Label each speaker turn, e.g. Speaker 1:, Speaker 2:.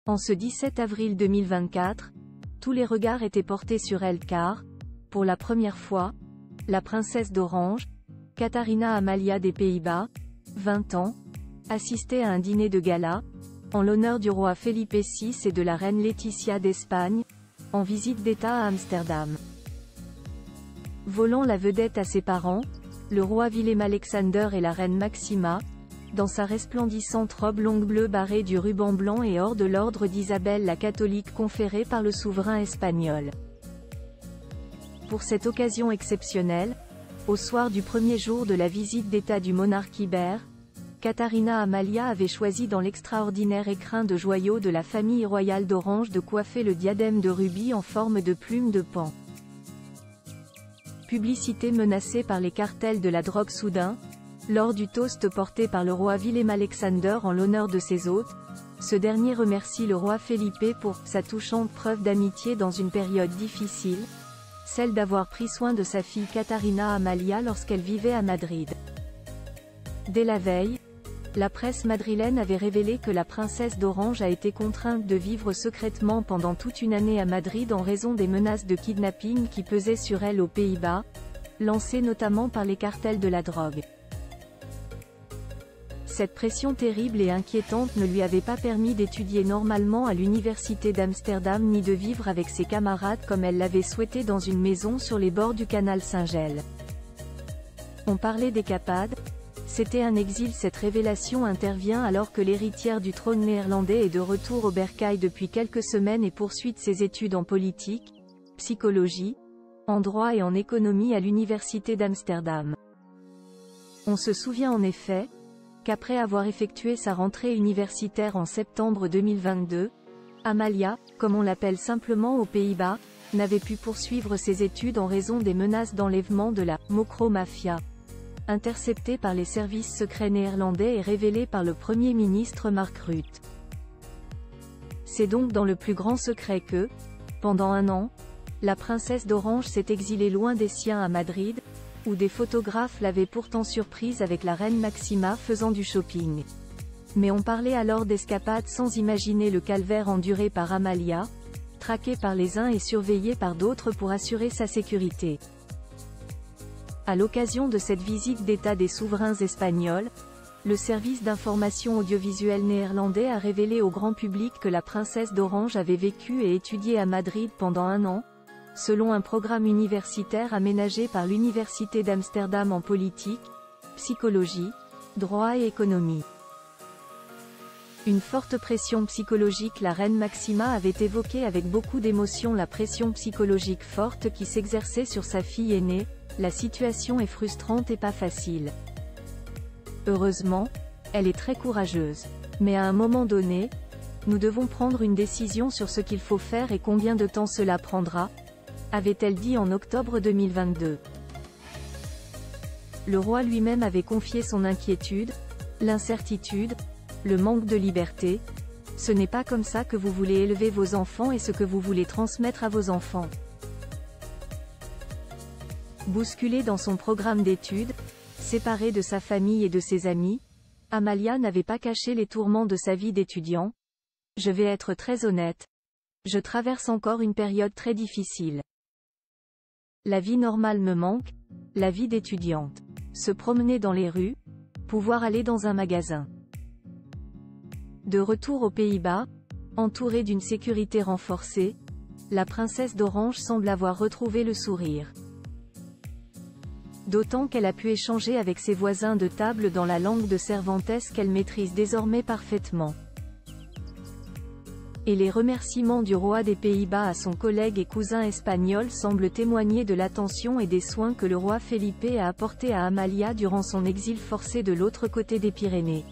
Speaker 1: En ce 17 avril 2024, tous les regards étaient portés sur elle car, pour la première fois, la princesse d'Orange, Catharina Amalia des Pays-Bas, 20 ans, assistait à un dîner de gala, en l'honneur du roi Felipe VI et de la reine Laetitia d'Espagne, en visite d'État à Amsterdam. Volant la vedette à ses parents, le roi Willem-Alexander et la reine Maxima, dans sa resplendissante robe longue bleue barrée du ruban blanc et or de l'ordre d'Isabelle la catholique conféré par le souverain espagnol. Pour cette occasion exceptionnelle, au soir du premier jour de la visite d'État du monarque ibère, Catharina Amalia avait choisi dans l'extraordinaire écrin de joyaux de la famille royale d'Orange de coiffer le diadème de rubis en forme de plume de paon. Publicité menacée par les cartels de la drogue soudain, lors du toast porté par le roi Willem-Alexander en l'honneur de ses hôtes, ce dernier remercie le roi Felipe pour sa touchante preuve d'amitié dans une période difficile, celle d'avoir pris soin de sa fille Catharina Amalia lorsqu'elle vivait à Madrid. Dès la veille, la presse madrilène avait révélé que la princesse d'Orange a été contrainte de vivre secrètement pendant toute une année à Madrid en raison des menaces de kidnapping qui pesaient sur elle aux Pays-Bas, lancées notamment par les cartels de la drogue. Cette pression terrible et inquiétante ne lui avait pas permis d'étudier normalement à l'université d'Amsterdam ni de vivre avec ses camarades comme elle l'avait souhaité dans une maison sur les bords du canal Saint-Gel. On parlait d'escapade, c'était un exil. Cette révélation intervient alors que l'héritière du trône néerlandais est de retour au bercail depuis quelques semaines et poursuit ses études en politique, psychologie, en droit et en économie à l'université d'Amsterdam. On se souvient en effet, qu'après avoir effectué sa rentrée universitaire en septembre 2022, Amalia, comme on l'appelle simplement aux Pays-Bas, n'avait pu poursuivre ses études en raison des menaces d'enlèvement de la « Mokro-Mafia », interceptée par les services secrets néerlandais et révélée par le Premier ministre Mark Rutte. C'est donc dans le plus grand secret que, pendant un an, la princesse d'Orange s'est exilée loin des siens à Madrid, où des photographes l'avaient pourtant surprise avec la reine Maxima faisant du shopping. Mais on parlait alors d'escapade sans imaginer le calvaire enduré par Amalia, traquée par les uns et surveillée par d'autres pour assurer sa sécurité. À l'occasion de cette visite d'État des souverains espagnols, le service d'information audiovisuelle néerlandais a révélé au grand public que la princesse d'Orange avait vécu et étudié à Madrid pendant un an, selon un programme universitaire aménagé par l'Université d'Amsterdam en politique, psychologie, droit et économie. Une forte pression psychologique. La reine Maxima avait évoqué avec beaucoup d'émotion la pression psychologique forte qui s'exerçait sur sa fille aînée. La situation est frustrante et pas facile. Heureusement, elle est très courageuse. Mais à un moment donné, nous devons prendre une décision sur ce qu'il faut faire et combien de temps cela prendra, avait-elle dit en octobre 2022. Le roi lui-même avait confié son inquiétude, l'incertitude, le manque de liberté. Ce n'est pas comme ça que vous voulez élever vos enfants et ce que vous voulez transmettre à vos enfants. Bousculée dans son programme d'études, séparée de sa famille et de ses amis, Amalia n'avait pas caché les tourments de sa vie d'étudiant. Je vais être très honnête. Je traverse encore une période très difficile. La vie normale me manque, la vie d'étudiante. Se promener dans les rues, pouvoir aller dans un magasin. De retour aux Pays-Bas, entourée d'une sécurité renforcée, la princesse d'Orange semble avoir retrouvé le sourire. D'autant qu'elle a pu échanger avec ses voisins de table dans la langue de Cervantes qu'elle maîtrise désormais parfaitement. Et les remerciements du roi des Pays-Bas à son collègue et cousin espagnol semblent témoigner de l'attention et des soins que le roi Felipe a apportés à Amalia durant son exil forcé de l'autre côté des Pyrénées.